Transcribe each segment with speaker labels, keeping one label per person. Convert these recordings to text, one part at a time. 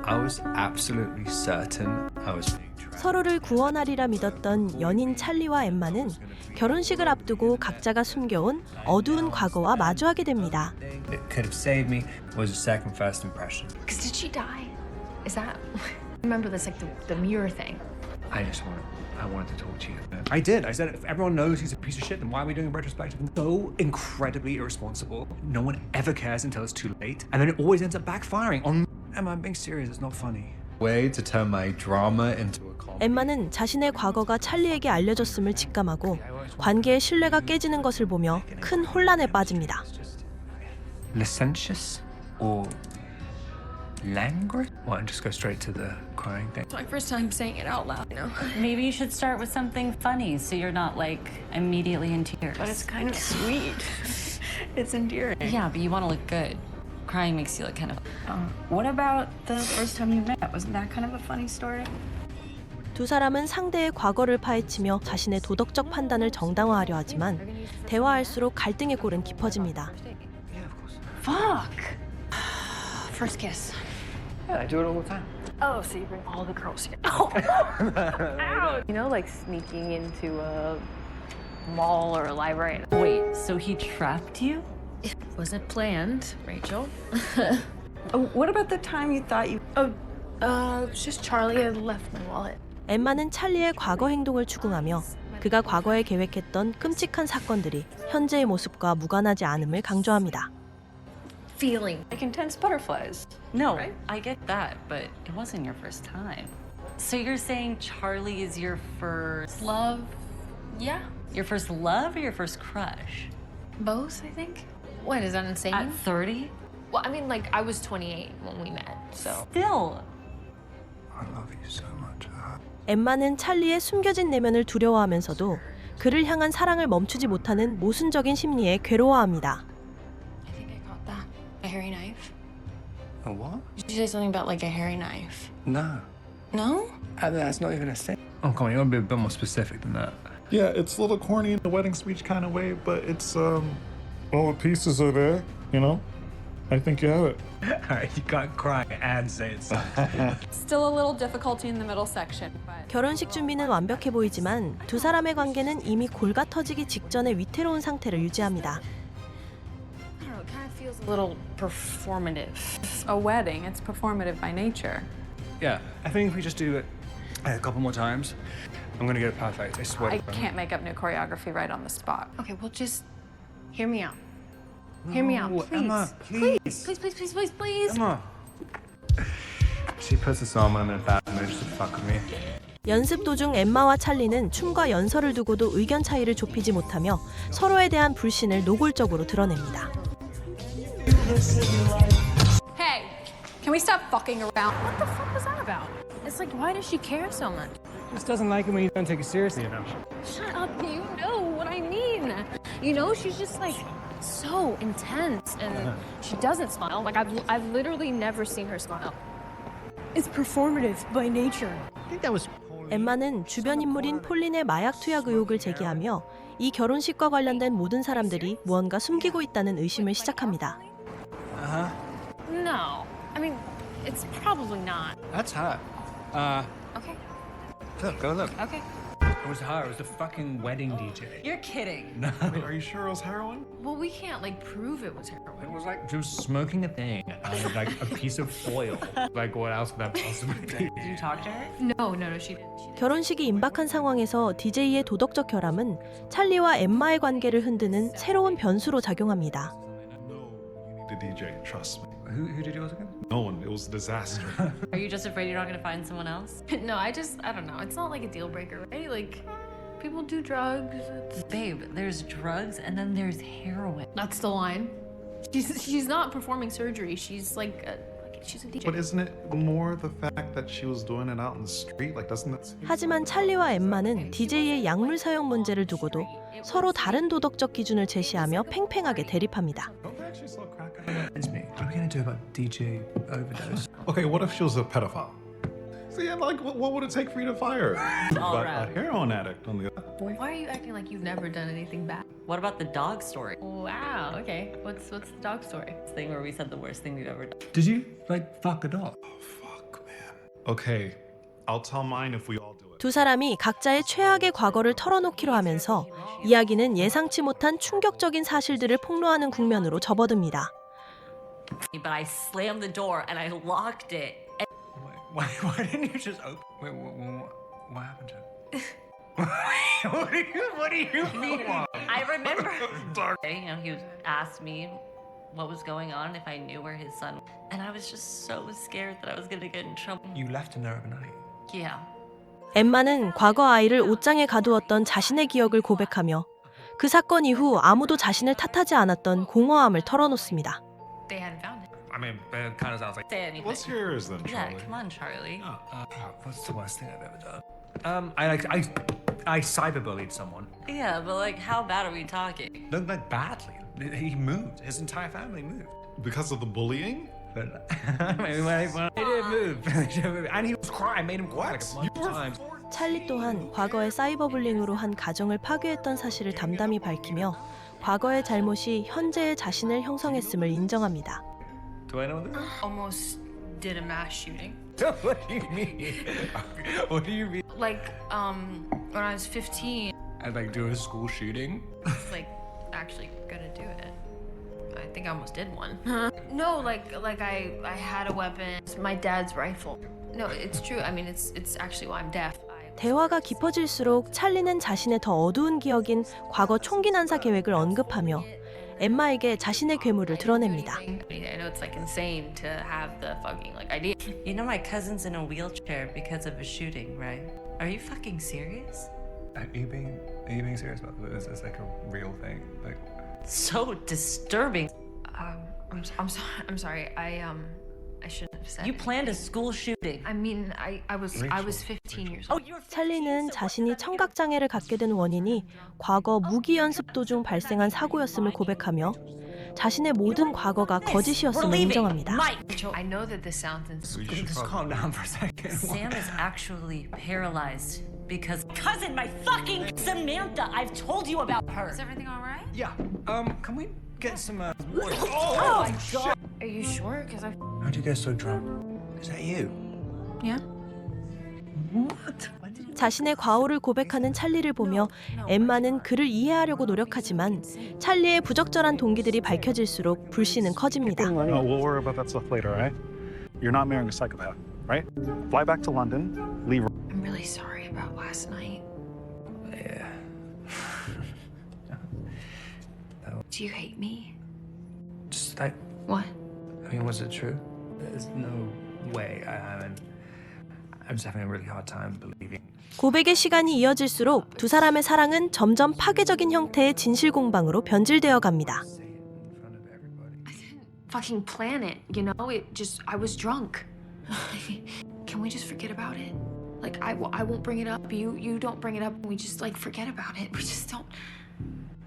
Speaker 1: I was absolutely certain I was being trapped.
Speaker 2: 서로를 구원하리라 믿었던 연인 찰리와 엠마는 결혼식을 앞두고 각자가 숨겨온 어두운 과거와 마주하게 됩니다.
Speaker 1: It could have saved me was a second first impression.
Speaker 3: Because did she die? Is that? Remember this, like the mirror thing.
Speaker 1: I wanted to talk to you. I did. I said, if everyone knows he's a piece of shit, then why are we doing a retrospective? So incredibly irresponsible. No one ever cares until it's too late. And then it always ends up backfiring on Emma. I'm being serious. It's not funny. Way to turn my drama into a comedy.
Speaker 2: 엠마는 자신의 과거가 찰리에게 알려졌음을 직감하고 관계의 신뢰가 깨지는 것을 보며 큰 혼란에 빠집니다.
Speaker 1: Licentious or languid? Well, and just go straight to the crying thing.
Speaker 3: It's my first time saying it out loud, you know.
Speaker 4: Maybe you should start with something funny so you're not like immediately in tears.
Speaker 3: But it's kind of sweet. It's endearing.
Speaker 4: Yeah, but you want to look good. Crying makes you look kind of. What about the first time you met? Wasn't that kind of a funny story?
Speaker 2: 두 사람은 상대의 과거를 파헤치며 자신의 도덕적 판단을 정당화하려 하지만 대화할수록 갈등의 골은 깊어집니다.
Speaker 3: Fuck. First kiss.
Speaker 1: Yeah, I do it all the time.
Speaker 3: Oh, so you bring all the girls here. Oh. Ow. You know, like sneaking into a mall or a library.
Speaker 4: Wait, so he trapped you?
Speaker 3: It wasn't planned, Rachel.
Speaker 5: What about the time you thought you...
Speaker 3: It's just Charlie had left my wallet.
Speaker 2: 엠마는 찰리의 과거 행동을 추궁하며 그가 과거에 계획했던 끔찍한 사건들이 현재의 모습과 무관하지 않음을 강조합니다.
Speaker 3: Feeling.
Speaker 5: Like intense butterflies.
Speaker 4: No, I get that, but it wasn't your first time. So you're saying Charlie is your first
Speaker 3: Love. Yeah.
Speaker 4: your first love or your first crush?
Speaker 3: Both, I think. What, is that insane?
Speaker 4: At 30?
Speaker 3: Well, I mean, like, I was 28 when we met, so.
Speaker 4: Still.
Speaker 1: I love you so much.
Speaker 2: 엠마는 찰리의 숨겨진 내면을 두려워하면서도 그를 향한 사랑을 멈추지 못하는 모순적인 심리에 괴로워합니다.
Speaker 3: I think I caught that. A hairy knife?
Speaker 1: A what?
Speaker 3: Did you say something about, like, a hairy knife?
Speaker 1: No.
Speaker 3: No?
Speaker 1: That's not even a thing. Oh, come on, you want to be a bit more specific than that.
Speaker 6: Yeah, it's a little corny in the wedding speech kind of way, but it's, all the pieces are there, you know? I think you have it.
Speaker 1: All right, you can't cry and say it's
Speaker 5: Still a little difficulty in the middle section, but...
Speaker 2: 결혼식 준비는 완벽해 보이지만 두 사람의 관계는 이미 골가 터지기 직전의 위태로운 상태를 유지합니다.
Speaker 3: I don't know, it kind of feels a little performative.
Speaker 5: A wedding, it's performative by nature.
Speaker 1: Yeah, I think if we just do it a couple more times, I'm gonna get it perfect. I swear.
Speaker 5: I can't make up new choreography right on the spot.
Speaker 3: Okay, well, just hear me out. Hear me out,
Speaker 1: No,
Speaker 3: please.
Speaker 1: Emma, please.
Speaker 3: Please.
Speaker 1: Emma. She puts this on when I'm in a bad mood just to fuck with me.
Speaker 2: 연습 도중 엠마와 찰리는 춤과 연설을 두고도 의견 차이를 좁히지 못하며 서로에 대한 불신을 노골적으로 드러냅니다.
Speaker 5: Hey, can we stop fucking around?
Speaker 3: What the fuck was that about? It's like, why does she care so much?
Speaker 1: Just doesn't like it when you don't take it seriously enough.
Speaker 3: Shut up, you know what I mean. You know, she's just like so intense and she doesn't smile. Like I've literally never seen her smile. It's performative by nature.
Speaker 1: I think that was.
Speaker 2: 엠마는 주변 인물인 폴린의 마약 투약 의혹을 제기하며 이 결혼식과 관련된 모든 사람들이 무언가 숨기고 있다는 의심을 시작합니다.
Speaker 3: No, I mean, it's probably not.
Speaker 1: That's her.
Speaker 3: Okay.
Speaker 1: Look, go look.
Speaker 3: Okay.
Speaker 1: It was her. It was the fucking wedding DJ.
Speaker 4: You're kidding.
Speaker 6: Wait, are you sure it was heroin?
Speaker 3: Well, we can't like prove it was
Speaker 1: It
Speaker 3: heroin.
Speaker 1: was like she was smoking a thing and like a piece of foil. Like what else could that possibly be?
Speaker 4: Did you talk to her?
Speaker 3: No, she didn't.
Speaker 2: 결혼식이 임박한 상황에서 DJ의 도덕적 결함은 찰리와 엠마의 관계를 흔드는 새로운 변수로 작용합니다.
Speaker 6: No, you need a DJ, trust me.
Speaker 1: Who did yours again?
Speaker 6: No one, it was a disaster.
Speaker 4: Are you just afraid you're not going to find someone else?
Speaker 3: No, I don't know. It's not like a deal breaker, right? Like, people do drugs.
Speaker 4: Babe, there's drugs and then there's heroin.
Speaker 3: That's the line. She's not performing surgery. She's like she's a DJ.
Speaker 6: But isn't it more the fact that she was doing it out in the street? Like, doesn't that...
Speaker 2: 하지만 찰리와 엠마는 DJ의 약물 사용 문제를 두고도 서로 다른 도덕적 기준을 제시하며 팽팽하게 대립합니다.
Speaker 6: Don't they actually sell crack?
Speaker 1: It's me. What are we gonna do about DJ overdose?
Speaker 6: Okay, what if she was a pedophile? See, like, what would it take for you to fire her? But a heroin addict on the other.
Speaker 3: Why are you acting like you've never done anything bad?
Speaker 4: What about the dog story?
Speaker 3: Wow. Okay. What's the dog story?
Speaker 4: This thing where we said the worst thing we've ever done.
Speaker 1: Did you like fuck a dog?
Speaker 6: Fuck Okay, I'll tell mine if we all do it.
Speaker 2: 두 사람이 각자의 최악의 과거를 털어놓기로 하면서 이야기는 예상치 못한 충격적인 사실들을 폭로하는 국면으로 접어듭니다.
Speaker 4: But I slammed the door and I locked it.
Speaker 1: Why didn't you just open? Wait, what happened to it? What do you want?
Speaker 4: I remember. You know, he was asked me what was going on, if I knew where his son was. And I was just so scared that I was gonna get in trouble.
Speaker 1: You left him there overnight.
Speaker 4: Yeah.
Speaker 2: 엠마는 과거 아이를 옷장에 가두었던 자신의 기억을 고백하며 그 사건 이후 아무도 자신을 탓하지 않았던 공허함을 털어놓습니다.
Speaker 4: They hadn't found it.
Speaker 1: I mean, it kind of sounds like.
Speaker 4: Say anything.
Speaker 6: What's yours then,
Speaker 4: Yeah,
Speaker 6: Charlie?
Speaker 4: come on, Charlie.
Speaker 1: What's the worst thing I've ever done? I cyberbullied someone.
Speaker 4: Yeah, but like, how bad are we talking?
Speaker 1: No, like badly. He moved. His entire family moved.
Speaker 6: Because of the bullying?
Speaker 1: But I did move. And he was crying. I made him cry like a bunch of times.
Speaker 2: 찰리 또한 과거의 사이버불링으로 한 가정을 파괴했던 사실을 담담히 밝히며 과거의 잘못이 현재의 자신을 형성했음을 인정합니다.
Speaker 1: Do I know this?
Speaker 5: Almost did a mass shooting.
Speaker 1: What do you mean? What do you mean?
Speaker 5: Like, when I was 15,
Speaker 1: I like do a school shooting.
Speaker 5: I was like actually gonna do it. I think I almost did one. No, like I had a weapon. It's my dad's rifle. No, it's true. I mean, it's actually why I'm deaf.
Speaker 2: 대화가 깊어질수록 찰리는 자신의 더 어두운 기억인 과거 총기 난사 계획을 언급하며 엠마에게 자신의 괴물을 드러냅니다.
Speaker 5: I know it's like insane to have the fucking like idea.
Speaker 4: You know my cousin's in a wheelchair because of a shooting, right? Are you fucking serious?
Speaker 1: Are you being serious about this? Is this like a real thing? Like,
Speaker 4: So disturbing.
Speaker 5: I'm sorry. I shouldn't have said.
Speaker 4: You planned a school shooting.
Speaker 5: I mean, I was 15 years
Speaker 4: Oh,
Speaker 5: old.
Speaker 4: you're
Speaker 2: 찰리는 자신이 청각장애를 갖게 된 원인이 과거 무기 연습 도중 발생한 사고였음을 고백하며 자신의 모든 과거가 거짓이었음을 인정합니다.
Speaker 5: I know that this sounds insane.
Speaker 1: just calm down for a second.
Speaker 4: Sam is actually paralyzed because cousin, my fucking Samantha. I've told you about her.
Speaker 5: Is everything all right?
Speaker 1: Yeah. Can we get some water? Oh my god!
Speaker 5: Are you sure? Because I.
Speaker 1: How'd you get so drunk? Is that you?
Speaker 5: Yeah.
Speaker 2: 자신의 과오를 고백하는 찰리를 보며 엠마는 그를 이해하려고 노력하지만 찰리의 부적절한 동기들이 밝혀질수록 불씨는 커집니다.
Speaker 7: We'll worry about that stuff later, all right? You're not marrying a psychopath, right? Fly back to London, leave.
Speaker 5: I'm really sorry about last night.
Speaker 1: Yeah.
Speaker 5: Do you hate me?
Speaker 1: Just like,
Speaker 5: What?
Speaker 1: I mean, was it true? There's no way I haven't. I'm just having a really hard time believing.
Speaker 2: 고백의 시간이 이어질수록 두 사람의 사랑은 점점 파괴적인 형태의 진실 공방으로 변질되어 갑니다.
Speaker 1: Say it in front of everybody.
Speaker 5: I didn't fucking plan it, you know? I was drunk. Can we just forget about it? Like, I won't bring it up. You don't bring it up. We just, like, forget about it. We just don't.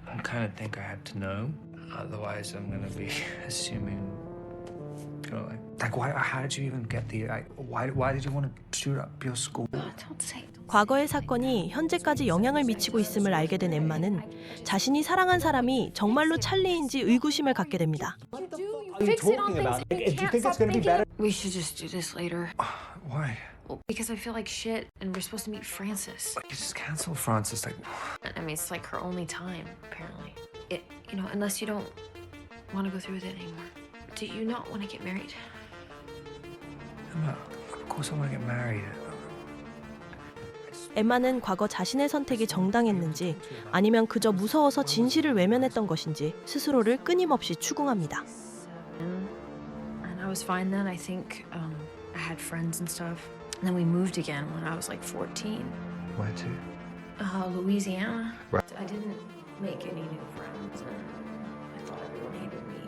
Speaker 1: I kind of think I have to know. Otherwise, I'm gonna be assuming. You know, like why? How did you even get the? Why did you want to shoot up your school?
Speaker 5: Don't say.
Speaker 2: 과거의 사건이 현재까지 영향을 미치고 있음을 알게 된 엠마는 자신이 사랑한 사람이 정말로 찰리인지 의구심을 갖게 됩니다.
Speaker 5: Fix it on things. You can't stop thinking. We should just do this later.
Speaker 1: Why?
Speaker 5: Well, because I feel like shit, and we're supposed to meet Frances.
Speaker 1: Like, you just cancel Francis. Like,
Speaker 5: I mean, it's like her only time, apparently. You know, unless you don't want to go through with it anymore. Do you not want to get married?
Speaker 1: Emma, of course I want to get married.
Speaker 2: 엠마는 과거 자신의 선택이 정당했는지 아니면 그저 무서워서 진실을 외면했던 것인지 스스로를 끊임없이 추궁합니다.
Speaker 5: And I was fine then. I think I had friends and stuff. And then we moved again when I was like 14.
Speaker 1: Where to?
Speaker 5: Louisiana.
Speaker 1: Right.
Speaker 5: I didn't make any new friends, and I thought everyone hated me.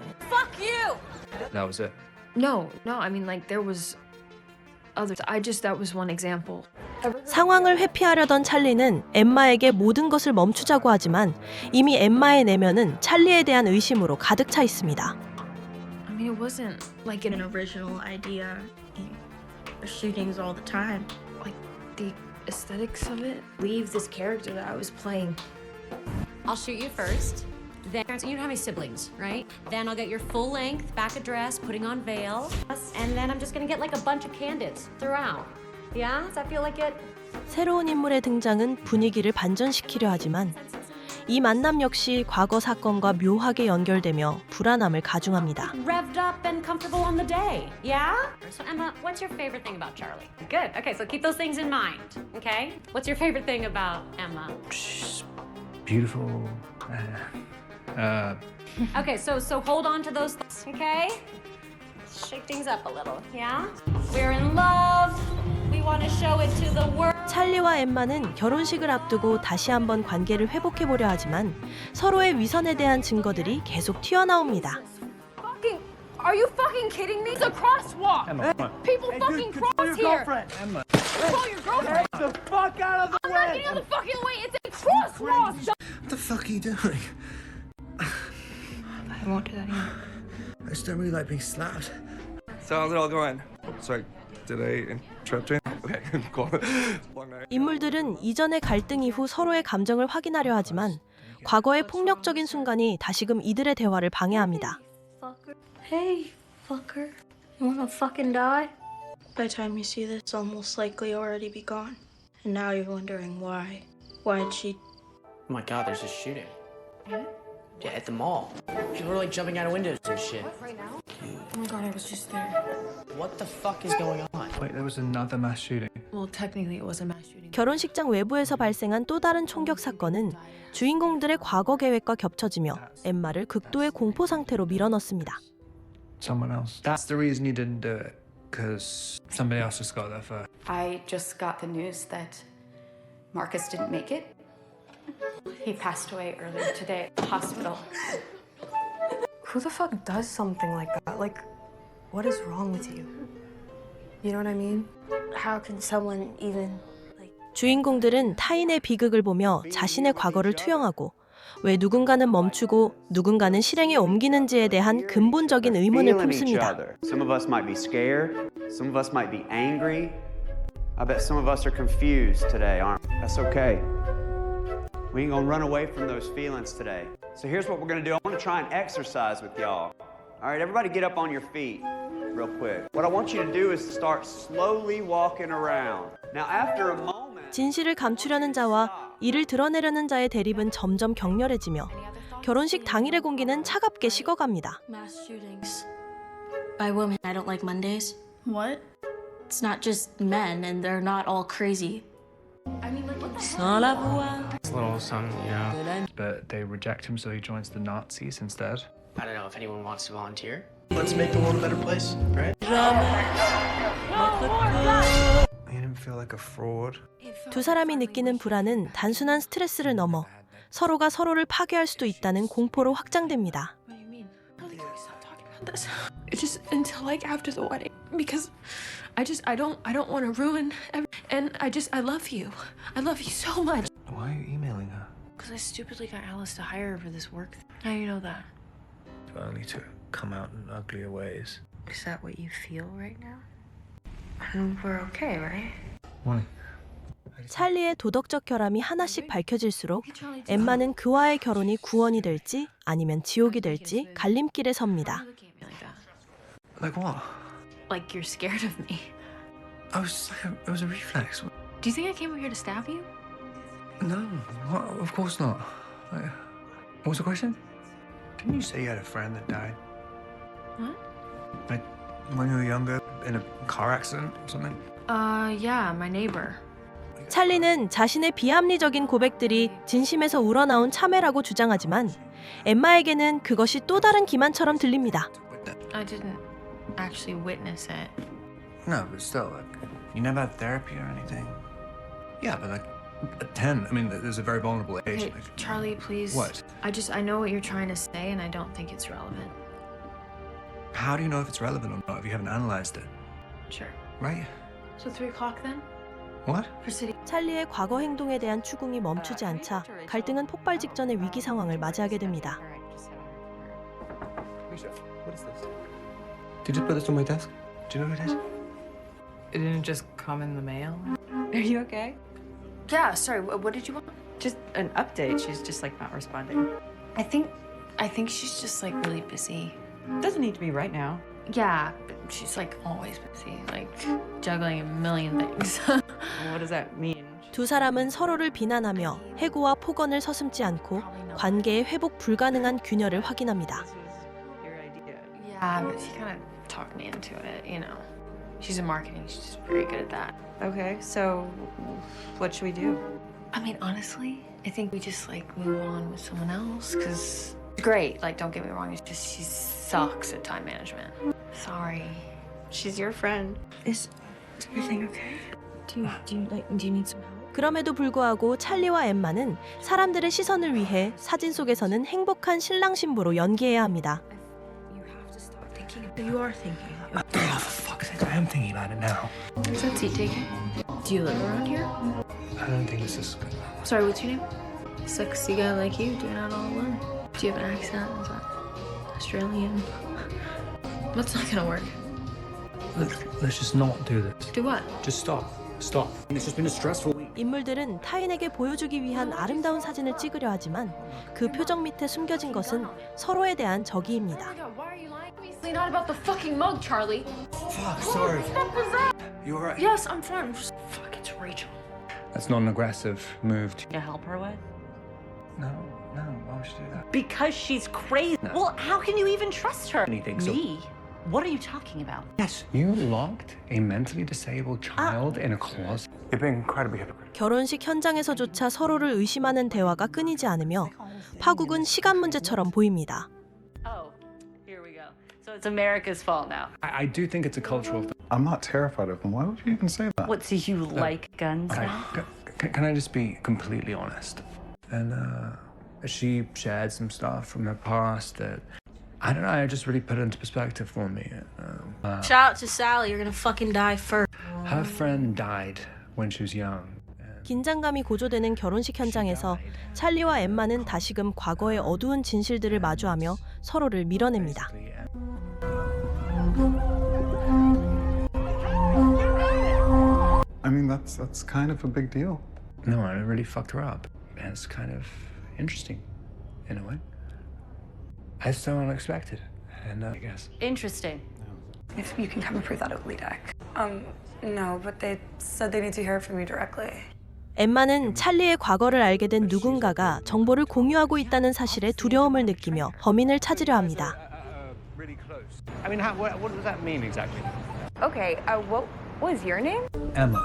Speaker 5: And
Speaker 4: Fuck you!
Speaker 1: That was it.
Speaker 5: no, I mean, like there was others. That was one example.
Speaker 2: 상황을 회피하려던 찰리는 엠마에게 모든 것을 멈추자고 하지만 이미 엠마의 내면은 찰리에 대한 의심으로 가득 차 있습니다.
Speaker 5: I mean, it wasn't like an original idea. Shootings all the time. Like the aesthetics of it. Leave this character that I was playing.
Speaker 3: I'll shoot you first,
Speaker 8: Then you don't have any siblings, right? Then I'll get your full length back address, putting on veil, and then I'm just gonna get like a bunch of candidates throughout. Yeah? Does that feel like it?
Speaker 2: 새로운 인물의 등장은 분위기를 반전시키려 하지만 이 만남 역시 과거 사건과 묘하게 연결되며 불안함을 가중합니다.
Speaker 8: Revved up and comfortable on the day. Yeah? So Emma, what's your favorite thing about Charlie? Good. Okay, so keep those things in mind. Okay? What's your favorite thing about Emma?
Speaker 1: She's beautiful.
Speaker 8: Okay, so hold on to those thoughts, okay? Shake things up a little, yeah? We're in love. We want to show it to the world.
Speaker 2: 찰리와 엠마는 결혼식을 앞두고 다시 한번 관계를 회복해보려 하지만 서로의 위선에 대한 증거들이 계속 튀어나옵니다.
Speaker 3: Fucking, are you fucking kidding me? It's a crosswalk.
Speaker 1: Emma, come on.
Speaker 3: People fucking cross here.
Speaker 1: Emma.
Speaker 3: Call your girlfriend.
Speaker 1: Get the fuck out of the
Speaker 3: I'm not getting out of the fucking way. It's a crosswalk.
Speaker 1: What the fuck are you doing?
Speaker 5: I won't do that anymore.
Speaker 1: I just don't really like being slapped. So how's it all going? Sorry, did I interrupt you? Okay, go on.
Speaker 2: 인물들은 이전의 갈등 이후 서로의 감정을 확인하려 하지만 과거의 폭력적인 순간이 다시금 이들의 대화를 방해합니다.
Speaker 9: Hey, fucker. You wanna fucking die? By the time you see this, it's almost likely already be gone. And now you're wondering why. Why'd she...
Speaker 10: Oh my god, there's a shooting. Yeah, at the mall. People are like jumping out of windows and shit.
Speaker 3: Right now? Oh my god, I was just there.
Speaker 10: What the fuck is going on?
Speaker 1: Wait, there was another mass shooting.
Speaker 5: Well, technically it was a mass shooting.
Speaker 2: 결혼식장 외부에서 발생한 또 다른 총격 사건은 주인공들의 과거 계획과 겹쳐지며 엠마를 극도의 공포 상태로 밀어넣습니다.
Speaker 1: Someone else. That's the reason you didn't do it. Because somebody else just got there first.
Speaker 11: I just got the news that Marcus didn't make it. He passed away earlier today at the hospital.
Speaker 3: Who the fuck does something like that? Like, what is wrong with you? You know what I mean?
Speaker 9: How can someone even...
Speaker 2: 주인공들은 타인의 비극을 보며 자신의 과거를 투영하고 왜 누군가는 멈추고 누군가는 실행에 옮기는지에 대한 근본적인 의문을 품습니다.
Speaker 12: Some of us might be scared. Some of us might be angry. I bet some of us are confused today, aren't we? That's okay. We ain't gonna run away from those feelings today. So here's what we're gonna do. I wanna try and exercise with y'all. All right, everybody get up on your feet real quick. What I want you to do is start slowly walking around. Now after a moment...
Speaker 2: 진실을 감추려는 자와 이를 드러내려는 자의 대립은 점점 격렬해지며 결혼식 당일의 공기는 차갑게 식어갑니다.
Speaker 9: Mass shootings. By women, I don't like Mondays.
Speaker 11: What?
Speaker 9: It's not just men, and they're not all crazy.
Speaker 11: I mean, like, what the
Speaker 8: Sans la voix.
Speaker 10: It's a little something, you know.
Speaker 1: But they reject him, so he joins the Nazis instead.
Speaker 10: I don't know if anyone wants to volunteer. Let's make the world a better place, right?
Speaker 1: He didn't feel like a fraud.
Speaker 2: 두 사람이 느끼는 불안은 단순한 스트레스를 넘어 서로가 서로를 파괴할 수도 있다는 공포로 확장됩니다.
Speaker 5: What do you mean? Stop talking about this. It's just until like after the wedding because I don't want to ruin and I love you. I love you so much.
Speaker 1: Why are you emailing her?
Speaker 5: Because I stupidly got Alice to hire her for this work. How do you know that?
Speaker 1: Only to come out in uglier ways.
Speaker 5: Is that what you feel right now? And we're okay, right?
Speaker 1: Why?
Speaker 2: 찰리의 도덕적 결함이 하나씩 밝혀질수록 엠마는 그와의 결혼이 구원이 될지 아니면 지옥이 될지 갈림길에 섭니다.
Speaker 1: Like what?
Speaker 5: Like you're scared of me.
Speaker 1: It was a reflex.
Speaker 5: Do you think I came over here to stab you?
Speaker 1: No, what? Of course not. What was the question? Didn't you say you had a friend that died?
Speaker 5: What?
Speaker 1: Like when you were younger, in a car accident or something?
Speaker 5: Yeah, my neighbor.
Speaker 2: 찰리는 자신의 비합리적인 고백들이 진심에서 우러나온 참회라고 주장하지만 엠마에게는 그것이 또 다른 기만처럼 들립니다.
Speaker 5: I didn't actually witness it.
Speaker 1: No, but still, like, you never had therapy or anything? Yeah, but like, at 10, I mean, there's a very vulnerable age.
Speaker 5: Okay, Charlie, please.
Speaker 1: What?
Speaker 5: I know what you're trying to say, and I don't think it's relevant.
Speaker 1: How do you know if it's relevant or not if you haven't analyzed it?
Speaker 5: Sure.
Speaker 1: Right?
Speaker 5: So 3 o'clock then?
Speaker 1: What?
Speaker 5: For city.
Speaker 2: 찰리의 과거 행동에 대한 추궁이 멈추지 않자 갈등은 폭발 직전의 위기 상황을 맞이하게 됩니다.
Speaker 1: What is this? Did you just put this on my desk? Do you know who it is?
Speaker 13: It didn't just come in the mail.
Speaker 3: Are you okay?
Speaker 5: Yeah, sorry, what did you want?
Speaker 13: Just an update. She's just like not responding.
Speaker 3: I think
Speaker 5: I think she's just like really busy.
Speaker 13: Doesn't need to be right now.
Speaker 5: Yeah, but she's like always busy, like juggling a million things.
Speaker 13: What does that mean?
Speaker 2: 두 사람은 서로를 비난하며 해고와 폭언을 서슴지 않고 관계의 회복 불가능한 균열을 확인합니다.
Speaker 5: Yeah, but she kind of talked me into it, you know. She's in marketing, she's just very good at that.
Speaker 13: Okay, so what should we do?
Speaker 5: I mean, honestly, I think we just like move on with someone else, because it's great, like don't get me wrong, it's just she sucks at time management. Sorry.
Speaker 9: She's your friend. Is everything okay? Do you need some help?
Speaker 2: 그럼에도 불구하고 찰리와 엠마는 사람들의 시선을 위해 사진 속에서는 행복한 신랑 신부로 연기해야 합니다.
Speaker 9: You are thinking.
Speaker 1: Oh, for fuck's sake, I am thinking about it now.
Speaker 5: Is that seat taken? Do you live around here?
Speaker 1: I don't think this is good.
Speaker 5: Sorry, what's your name? Sexy guy like you doing it all alone. Do you have an accent? Is that Australian? That's not gonna work.
Speaker 1: Let's just not do this.
Speaker 5: Do what?
Speaker 1: Just stop. Stop. It's just been a stressful week.
Speaker 2: 인물들은 타인에게 보여주기 위한 아름다운 사진을 찍으려 하지만 그 표정 밑에 숨겨진 것은 서로에 대한 적의입니다.
Speaker 5: Why are you lying to me? It's not about the fucking mug, Charlie.
Speaker 1: Fuck, sorry.
Speaker 5: What the fuck was that?
Speaker 1: You alright?
Speaker 5: Yes, I'm fine. Fuck, it's Rachel.
Speaker 1: That's not an aggressive move.
Speaker 4: To help her with?
Speaker 1: No, why would you do that?
Speaker 4: Because she's crazy.
Speaker 1: No.
Speaker 4: Well, how can you even trust her?
Speaker 1: Anything, so-
Speaker 4: Me? What are you talking about?
Speaker 1: Yes, you locked a mentally disabled child in a closet. You're being incredibly hypocritical.
Speaker 2: 결혼식 현장에서조차 서로를 의심하는 대화가 끊이지 않으며 파국은 시간 문제처럼 보입니다.
Speaker 4: Oh, here we go. So it's America's fault now.
Speaker 1: I do think it's a cultural thing.
Speaker 7: I'm not terrified of them. Why would you even say that?
Speaker 4: What, so you like guns now?
Speaker 1: Can I just be completely honest? And she shared some stuff from her past that, I don't know, I just really put it into perspective for me.
Speaker 9: Shout out to Sally. You're gonna fucking die first.
Speaker 1: Her friend died when she was young.
Speaker 2: 긴장감이 고조되는 결혼식 현장에서 찰리와 엠마는 다시금 과거의 어두운 진실들을 마주하며 서로를 밀어냅니다.
Speaker 7: I mean, that's kind of a big deal.
Speaker 1: No, I really fucked her up. And it's kind of interesting, in a way. It's so unexpected, and I guess.
Speaker 4: Interesting.
Speaker 14: If you can come and prove that at LEDAC. No, but they said they need to hear it from you directly.
Speaker 2: 엠마는 찰리의 과거를 알게 된 누군가가 정보를 공유하고 있다는 사실에 두려움을 느끼며 범인을 찾으려 합니다.
Speaker 1: Really close. I mean, what does that mean exactly?
Speaker 14: Okay, what was your name?
Speaker 1: Emma,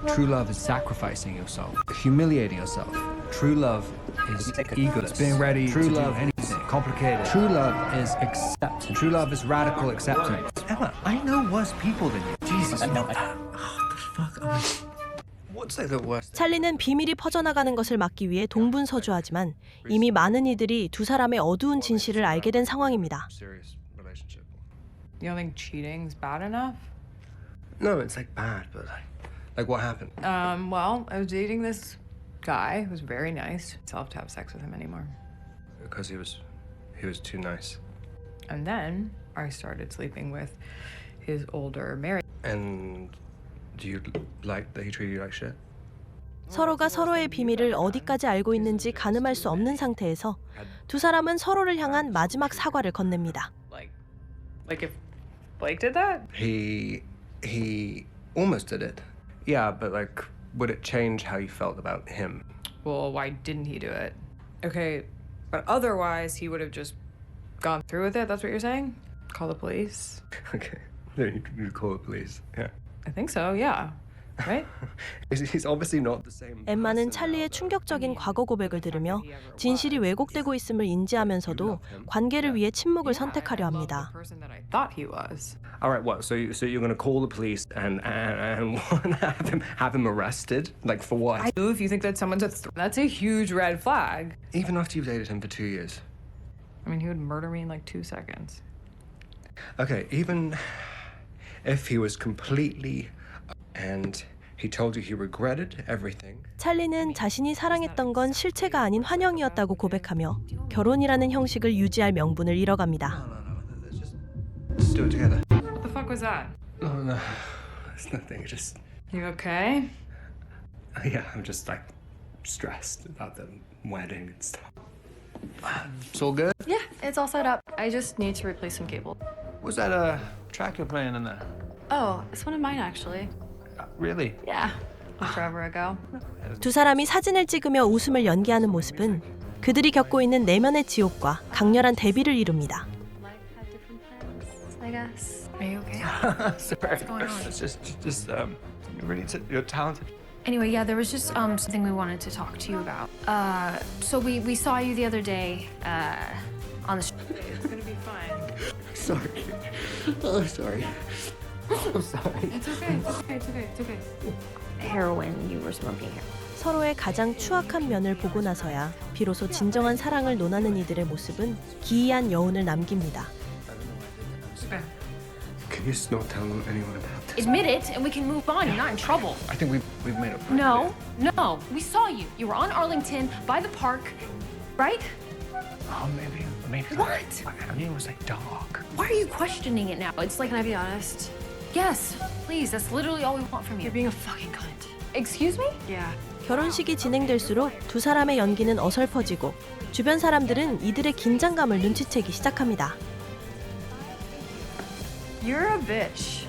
Speaker 1: true love is sacrificing yourself, humiliating yourself. True love is egoless, being ready to do anything. Complicated. True love is acceptance. True love is radical acceptance. Emma, I know worse people than you. Jesus, no. What the fuck? What's like the worst?
Speaker 2: 찰리는 비밀이 퍼져나가는 것을 막기 위해 동분서주하지만 이미 많은 이들이 두 사람의 어두운 진실을 알게 된 상황입니다.
Speaker 1: Serious relationship.
Speaker 13: You don't think cheating's bad enough?
Speaker 1: No, it's like bad, but like what happened?
Speaker 13: Well, I was dating this guy who was very nice. I'll have to have sex with him anymore.
Speaker 1: Because he was too nice.
Speaker 13: And then I started sleeping with his older married.
Speaker 1: And do you like that he treated you like shit?
Speaker 2: 서로가 서로의 비밀을 어디까지 알고 있는지 가늠할 수 없는 상태에서 두 사람은 서로를 향한 마지막 사과를 건넵니다.
Speaker 13: Like if Blake did that?
Speaker 1: He almost did it. Yeah, but like, would it change how you felt about him?
Speaker 13: Well, why didn't he do it? Okay, but otherwise he would have just gone through with it. That's what you're saying? Call the police?
Speaker 1: Okay, then you call the police. Yeah.
Speaker 13: I think so, yeah. Right?
Speaker 1: He's obviously not the same.
Speaker 2: 엠마는 찰리의 충격적인 과거 고백을 들으며 진실이 왜곡되고 있음을 인지하면서도 관계를 위해 침묵을 선택하려 합니다.
Speaker 13: Thought he was.
Speaker 1: All right, what? So you're gonna call the police and have him arrested? Like for what?
Speaker 13: I do if you think that someone's that's a huge red flag.
Speaker 1: Even after you've dated him for 2 years.
Speaker 13: I mean, he would murder me in like 2 seconds.
Speaker 1: Okay, even if he was completely and he told you he regretted everything.
Speaker 2: 찰리는 자신이 사랑했던 건 실체가 아닌 환영이었다고 고백하며 결혼이라는 형식을 유지할 명분을 잃어갑니다.
Speaker 1: Let's do it together.
Speaker 13: What the fuck was that?
Speaker 1: No, it's nothing. Just
Speaker 13: You okay?
Speaker 1: yeah, I'm just like stressed about the wedding and stuff. It's all good?
Speaker 13: Yeah, it's all set up. I just need to replace some cable.
Speaker 1: What's that track you're playing in there?
Speaker 13: Oh, it's one of mine actually.
Speaker 1: Really?
Speaker 13: Yeah, forever ago.
Speaker 2: 두 사람이 사진을 찍으며 웃음을 연기하는 모습은 그들이 겪고 있는 내면의 지옥과 강렬한 대비를 이룹니다.
Speaker 13: I guess. Are you okay?
Speaker 1: Sorry. What's going on? It's just you're talented.
Speaker 5: Anyway, yeah, there was just something we wanted to talk to you about. So we saw you the other day on the
Speaker 13: It's gonna be fine.
Speaker 1: Sorry. Oh, sorry. I'm sorry.
Speaker 13: It's okay. It's okay. It's okay. It's okay.
Speaker 5: heroin you were smoking here.
Speaker 2: 서로의 가장 추악한 면을 보고 나서야 비로소 진정한 사랑을 논하는 이들의 모습은 기이한 여운을 남깁니다.
Speaker 1: Can you just not tell anyone about this?
Speaker 5: Admit it, and we can move on. You're not in trouble.
Speaker 1: I think we've made up.
Speaker 5: No, no. We saw you. You were on Arlington by the park, right?
Speaker 1: Oh, maybe.
Speaker 5: What?
Speaker 1: I knew it was like dark.
Speaker 5: Why are you questioning it now? It's like,
Speaker 13: Can I be honest?
Speaker 5: yes, please. That's literally all we want from you.
Speaker 13: You're being a fucking cunt.
Speaker 5: Excuse me?
Speaker 13: Yeah.
Speaker 2: 결혼식이 진행될수록 두 사람의 연기는 어설퍼지고 주변 사람들은 이들의 긴장감을 눈치채기 시작합니다.
Speaker 13: You're a bitch.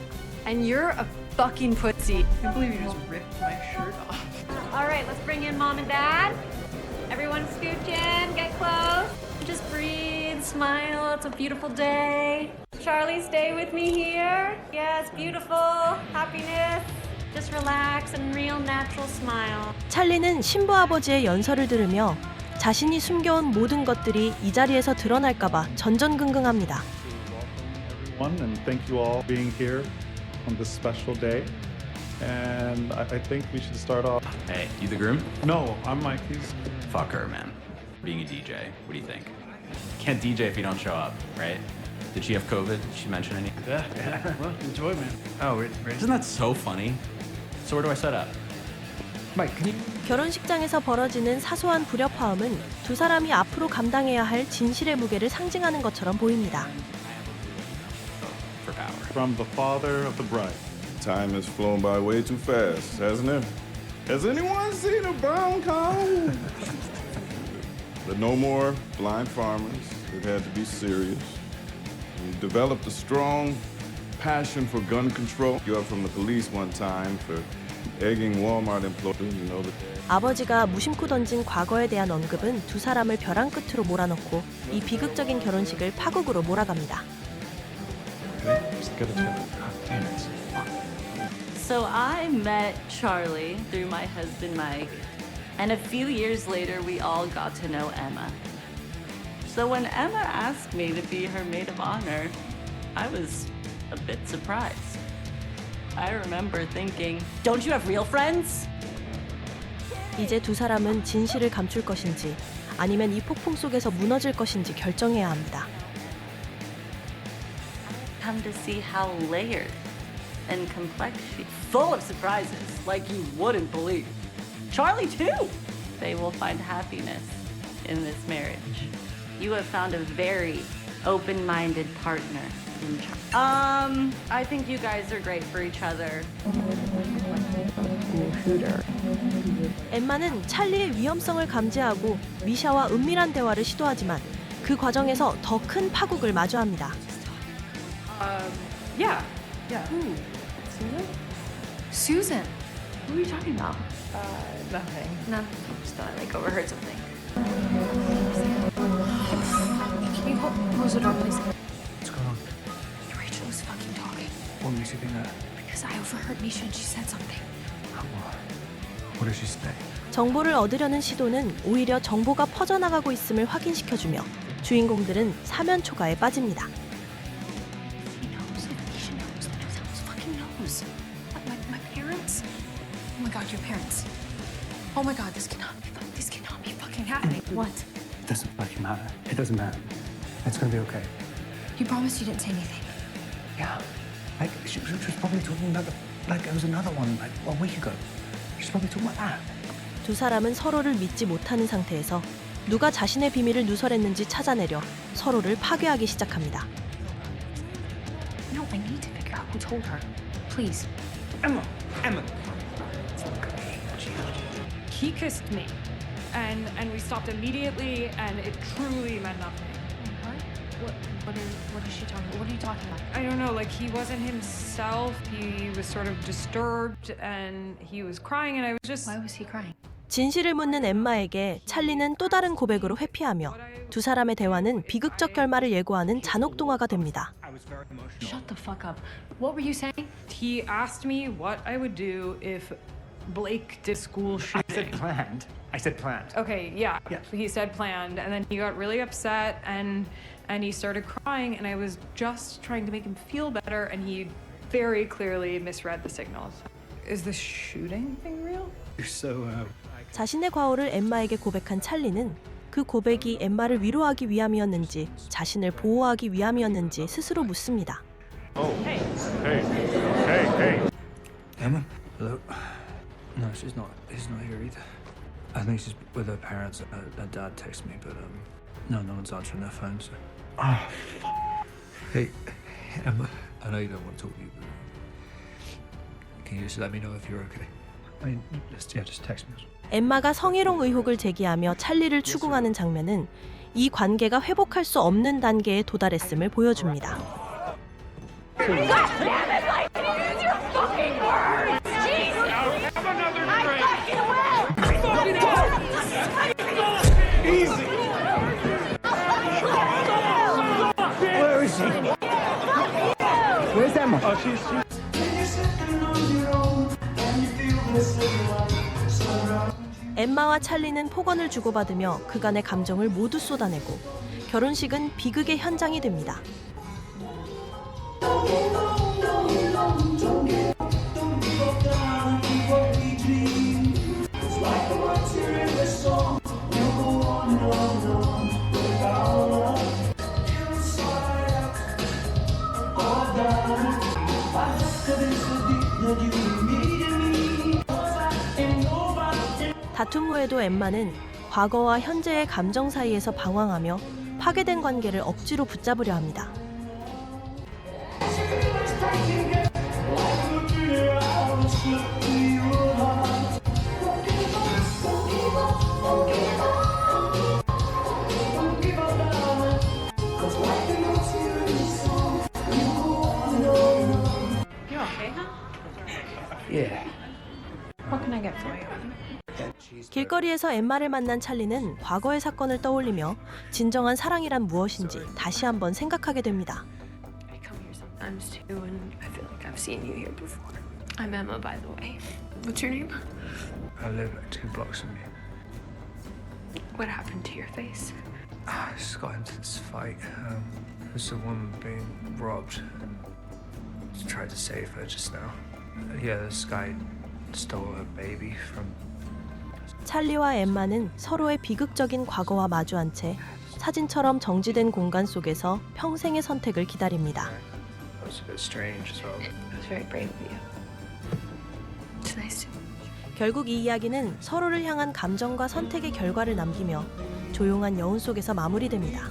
Speaker 13: And you're a fucking pussy. I can't believe you just ripped my shirt off.
Speaker 8: All right, let's bring in mom and dad. Everyone scooch in, get close. Just breathe, smile. It's a beautiful day. Charlie, stay with me here. Yeah, it's beautiful. Happiness. Just relax and real natural smile.
Speaker 2: 찰리는 신부아버지의 연설을 들으며 자신이 숨겨온 모든 것들이 이 자리에서 드러날까봐 전전긍긍합니다.
Speaker 7: And thank you all for being here on this special day. And I think we should start off.
Speaker 15: Hey, you the groom?
Speaker 7: No, I'm Mike. He's
Speaker 15: Fuck her, man. Being a DJ, what do you think? Can't DJ if you don't show up, right? Did she have COVID? Did she mention anything?
Speaker 1: Yeah. Well, enjoy, man. Oh, really?
Speaker 15: Isn't that so funny? So where do I set up?
Speaker 1: Mike, can you?
Speaker 2: 결혼식장에서 벌어지는 사소한 불협화음은 두 사람이 앞으로 감당해야 할 진실의 무게를 상징하는 것처럼 보입니다.
Speaker 15: For power.
Speaker 7: from the father of the bride.
Speaker 6: Time has flown by way too fast, hasn't it? Has anyone seen a brown cow? But no more blind farmers. It had to be serious. We developed a strong passion for gun control. You up from the police one time for egging Walmart employees. You know that.
Speaker 2: 아버지가 무심코 던진 과거에 대한 언급은 두 사람을 벼랑 끝으로 몰아넣고 이 비극적인 결혼식을 파국으로 몰아갑니다.
Speaker 4: So I met Charlie through my husband Mike, and a few years later we all got to know Emma. So when Emma asked me to be her maid of honor, I was a bit surprised. I remember thinking, don't you have real friends?
Speaker 2: 이제 두 사람은 진실을 감출 것인지 아니면 이 폭풍 속에서 무너질 것인지 결정해야 합니다.
Speaker 4: Come to see how layered and complex she, full of surprises like you wouldn't believe. Charlie too. They will find happiness in this marriage. You have found a very open-minded partner in Charlie. I think you guys are great for each other.
Speaker 2: 엠마는 찰리의 위험성을 감지하고 미샤와 은밀한 대화를 시도하지만 그 과정에서 더 큰 파국을 마주합니다.
Speaker 13: Yeah.
Speaker 5: Who? Susan?
Speaker 13: Who are you talking about?
Speaker 5: Nothing.
Speaker 13: No, just thought I overheard something.
Speaker 5: Can you close the door, please?
Speaker 1: What's going on?
Speaker 5: Rachel was fucking talking.
Speaker 1: What makes you think that?
Speaker 5: Because I overheard Misha and she said something.
Speaker 1: What did she say?
Speaker 2: 정보를 얻으려는 시도는 오히려 정보가 퍼져나가고 있음을 확인시켜주며 주인공들은 사면 초가에 빠집니다.
Speaker 5: He knows. Misha knows. He knows. Fucking knows. My parents? Oh my god, your parents. Oh my god, this cannot be fucking happening. What?
Speaker 1: It doesn't fucking matter. It doesn't matter. It's gonna be okay.
Speaker 5: You promised you didn't say anything.
Speaker 1: Yeah. Like she was probably talking about like it was another one like 1 week ago. She's probably talking about that.
Speaker 2: 두 사람은 서로를 믿지 못하는 상태에서 누가 자신의 비밀을 누설했는지 찾아내려 서로를 파괴하기 시작합니다.
Speaker 5: No, I need to figure out who told her. Please.
Speaker 1: Emma.
Speaker 13: He kissed me. and we stopped immediately, and it truly meant nothing.
Speaker 3: What is she talking about? What are you talking about?
Speaker 13: I don't know, like he wasn't himself. He was sort of disturbed, and he was crying, and I was just.
Speaker 3: Why was he crying?
Speaker 2: 진실을 묻는 엠마에게 찰리는 또 다른 고백으로 회피하며 두 사람의 대화는 비극적 결말을 예고하는 잔혹동화가 됩니다.
Speaker 3: Shut the fuck up. What were you saying?
Speaker 13: He asked me what I would do if Blake did school shooting.
Speaker 1: I said planned. I said planned.
Speaker 13: Okay, yeah.
Speaker 1: Yeah.
Speaker 13: He said planned, and then he got really upset, and he started crying, and I was just trying to make him feel better, and he very clearly misread the signals. Is the shooting thing real?
Speaker 1: So,
Speaker 2: 자신의 과오를 엠마에게 고백한 찰리는 그 고백이 엠마를 위로하기 위함이었는지 자신을 보호하기 위함이었는지 스스로 묻습니다.
Speaker 1: Hey. Emma? Hello? No, she's not here either. I think she's with her parents. Her dad texted me, but no one's answering their phones. Hey, Emma. I know you don't want to talk to you, but can you just let me know if you're okay? I mean, just text me.
Speaker 2: 엠마가 성희롱 의혹을 제기하며 찰리를 추궁하는 장면은 이 관계가 회복할 수 없는 단계에 도달했음을 보여줍니다.
Speaker 1: Where is she? Where's Emma? Oh, she's.
Speaker 2: 엠마와 찰리는 폭언을 주고받으며 그간의 감정을 모두 쏟아내고 결혼식은 비극의 현장이 됩니다. 다툼 후에도 엠마는 과거와 현재의 감정 사이에서 방황하며 파괴된 관계를 억지로 붙잡으려 합니다.
Speaker 3: You okay, huh?
Speaker 1: Yeah.
Speaker 3: What can I get for you?
Speaker 2: 길거리에서 엠마를 만난 찰리는 과거의 사건을 떠올리며 진정한 사랑이란 무엇인지 다시 한번 생각하게 됩니다.
Speaker 3: I come here sometimes too, and I feel like I've seen you here before. I'm Emma, by the way. What's your name?
Speaker 1: I live 2 blocks from you.
Speaker 3: What happened to your face?
Speaker 1: I just got into this fight. There's a woman being robbed. I tried to save her just now. Yeah, this guy stole her baby from.
Speaker 2: 찰리와 엠마는 서로의 비극적인 과거와 마주한 채 사진처럼 정지된 공간 속에서 평생의 선택을 기다립니다.
Speaker 1: It was a bit strange as well.
Speaker 3: That's very brave of you. It's nice to.
Speaker 2: 결국 이 이야기는 서로를 향한 감정과 선택의 결과를 남기며 조용한 여운 속에서 마무리됩니다.